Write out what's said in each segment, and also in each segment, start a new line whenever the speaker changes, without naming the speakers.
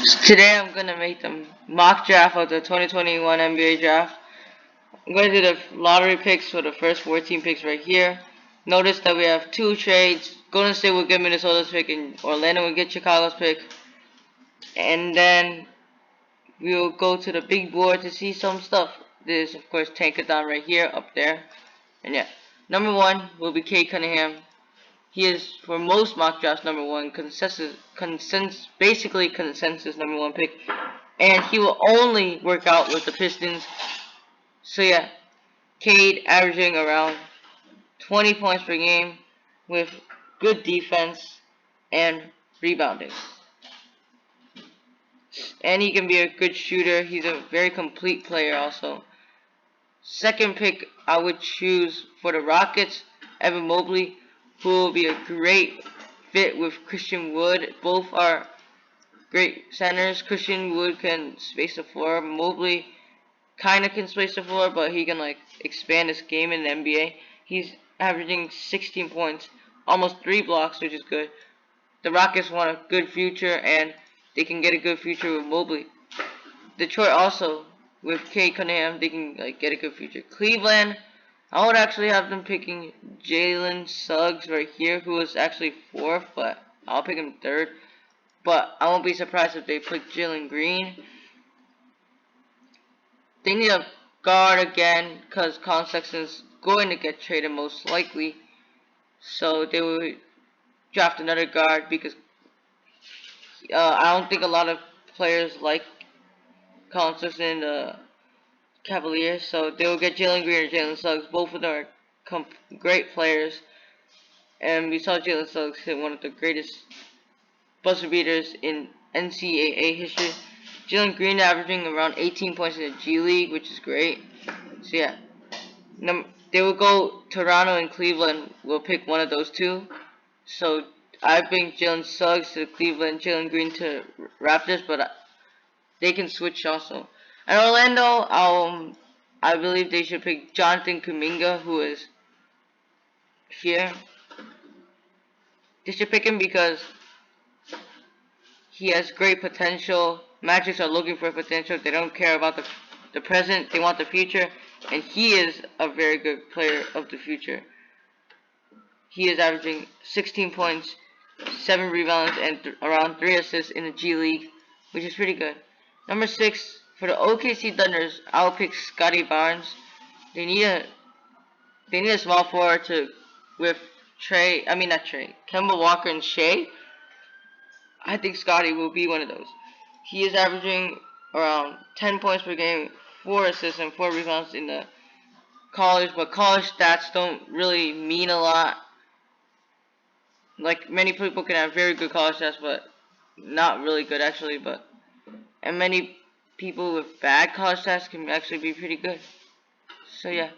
Today I'm gonna make the mock draft of the 2021 NBA draft. I'm gonna do the lottery picks for the first 14 picks right here. Notice that we have two trades. Golden State will get Minnesota's pick and Orlando will get Chicago's pick. And then we will go to the big board to see some stuff. This is of course Tankathon right here, up there. And yeah. Number one will be Cade Cunningham. He is for most mock drafts number one, basically consensus number one pick, and he will only work out with the Pistons. So yeah, Cade averaging around 20 points per game with good defense and rebounding, and he can be a good shooter. He's a very complete player also. Second pick, I would choose for the Rockets, Evan Mobley, who will be a great fit with Christian Wood. Both are great centers. Christian Wood can space the floor. Mobley kind of can space the floor, but he can like expand his game in the NBA. He's averaging 16 points, almost 3 blocks, which is good. The Rockets want a good future, and they can get a good future with Mobley. Detroit also, with Cade Cunningham, they can like get a good future. Cleveland, I would actually have them picking Jalen Suggs right here, who is actually fourth, but I'll pick him third. But I won't be surprised if they pick Jalen Green. They need a guard again, because Colin Sexton's going to get traded most likely. So they will draft another guard because I don't think a lot of players like Colin Sexton, the Cavaliers, so they will get Jalen Green or Jalen Suggs. Both of them are great players, and we saw Jalen Suggs hit one of the greatest buzzer beaters in NCAA history. Jalen Green averaging around 18 points in the G League, which is great. So yeah, they will go Toronto and Cleveland. Will pick one of those two. So I think Jalen Suggs to Cleveland, Jalen Green to Raptors, but they can switch also. And Orlando, I believe they should pick Jonathan Kuminga, who is here. They should pick him because he has great potential. Magic are looking for potential. They don't care about the present. They want the future. And he is a very good player of the future. He is averaging 16 points, 7 rebounds, and around 3 assists in the G League, which is pretty good. Number 6, for the OKC Thunders, I'll pick Scotty Barnes. They need a small forward to with Kemba Walker and Shea. I think Scotty will be one of those. He is averaging around 10 points per game, 4 assists and 4 rebounds in the college, but college stats don't really mean a lot. Like many people can have very good college stats, but not really good actually. And many people with bad college stats can actually be pretty good. So yeah,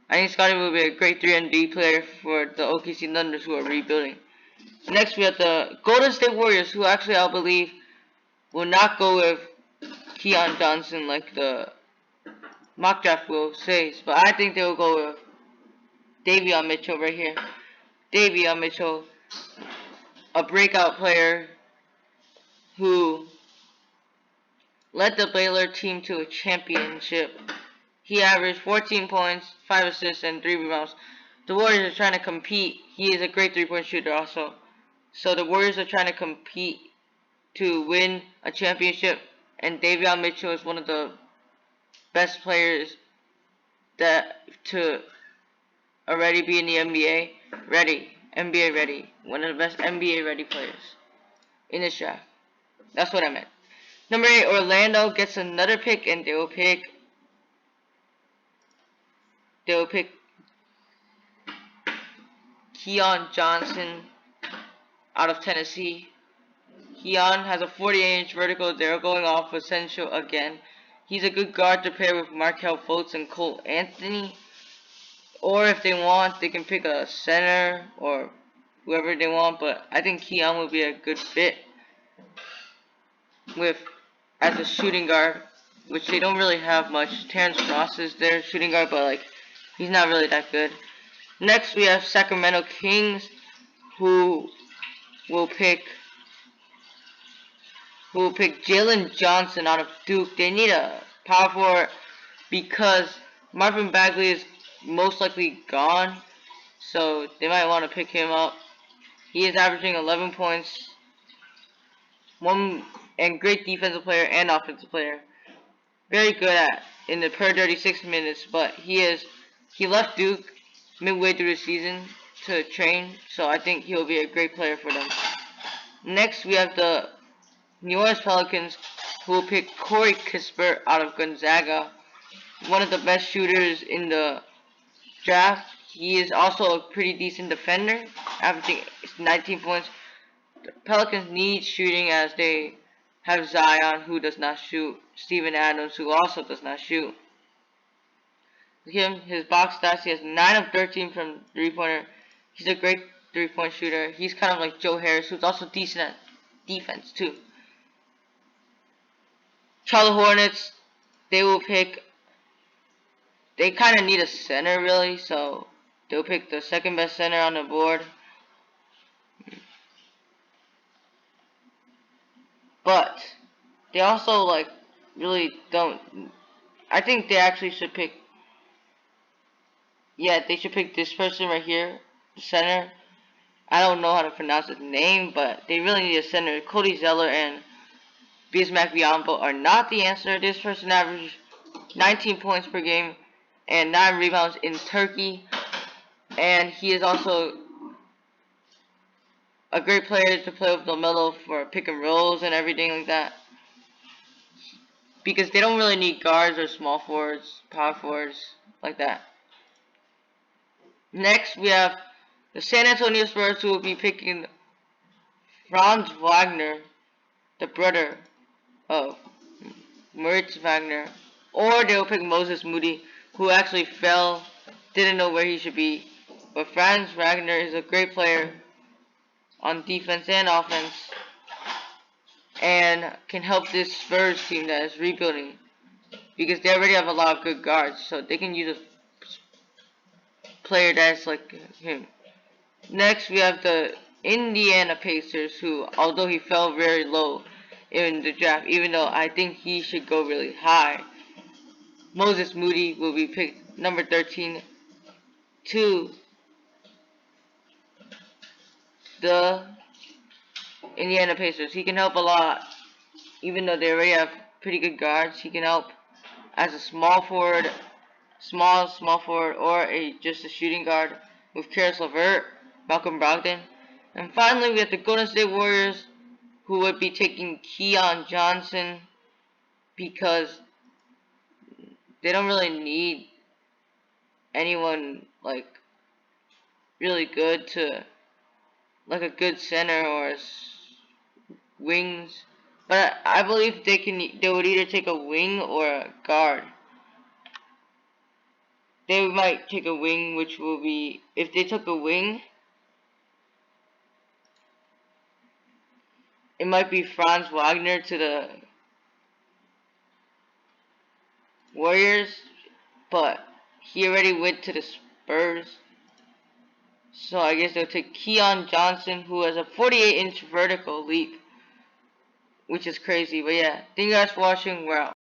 I think Scotty will be a great 3-and-D player for the OKC Thunders who are rebuilding. Next we have the Golden State Warriors, who actually I believe will not go with Keon Johnson like the mock draft will say, but I think they will go with Davion Mitchell right here. Davion Mitchell, a breakout player who led the Baylor team to a championship. He averaged 14 points, 5 assists, and 3 rebounds. The Warriors are trying to compete. He is a great 3-point shooter also. So the Warriors are trying to compete to win a championship, and Davion Mitchell is one of the best players that to already be in the NBA ready. NBA ready. One of the best NBA ready players in this draft. That's what I meant. Number 8, Orlando gets another pick, and they will pick Keon Johnson out of Tennessee. Keon has a 48-inch vertical. They're going off essential again. He's a good guard to pair with Markelle Fultz and Cole Anthony. Or if they want, they can pick a center or whoever they want. But I think Keon will be a good fit with as a shooting guard, which they don't really have much. Terrence Ross is their shooting guard, but like he's not really that good. Next, we have Sacramento Kings, who will pick who will pick Jalen Johnson out of Duke. They need a power forward because Marvin Bagley is most likely gone, so they might want to pick him up. He is averaging 11 points, and great defensive player and offensive player. Very good at in the per 36 minutes, but he left Duke midway through the season to train, so I think he'll be a great player for them. Next, we have the New Orleans Pelicans, who will pick Corey Kispert out of Gonzaga, one of the best shooters in the draft. He is also a pretty decent defender, averaging 19 points. The Pelicans need shooting as they have Zion, who does not shoot, Steven Adams, who also does not shoot. His box stats, he has 9 of 13 from three-pointer. He's a great three-point shooter. He's kind of like Joe Harris, who's also decent at defense too. Charlotte Hornets, they kind of need a center really, so they'll pick the second best center on the board. But they also like really don't. I think they actually should pick. Yeah, they should pick this person right here, the center. I don't know how to pronounce his name, but they really need a center. Cody Zeller and Bismack Biyombo are not the answer. This person averages 19 points per game and 9 rebounds in Turkey. And he is also a great player to play with LaMelo for pick and rolls and everything like that. Because they don't really need guards or small forwards, power forwards like that. Next, we have the San Antonio Spurs, who will be picking Franz Wagner, the brother of Moritz Wagner. Or they'll pick Moses Moody, who actually fell, didn't know where he should be. But Franz Wagner is a great player on defense and offense, and can help this Spurs team that is rebuilding, because they already have a lot of good guards, so they can use a player that's like him. Next, we have the Indiana Pacers, who, although he fell very low in the draft, even though I think he should go really high, Moses Moody will be picked number 13 to the Indiana Pacers. He can help a lot, even though they already have pretty good guards. He can help as a small forward, small forward, or just a shooting guard with Karis LeVert, Malcolm Brogdon. And finally, we have the Golden State Warriors, who would be taking Keon Johnson because they don't really need anyone like really good to like a good center or wings. But I believe they would either take a wing or a guard. They might take a wing, which will be, if they took a wing, it might be Franz Wagner to the Warriors, but he already went to the Spurs. So I guess they'll take Keon Johnson, who has a 48-inch vertical leap, which is crazy. But yeah, thank you guys for watching. We're out.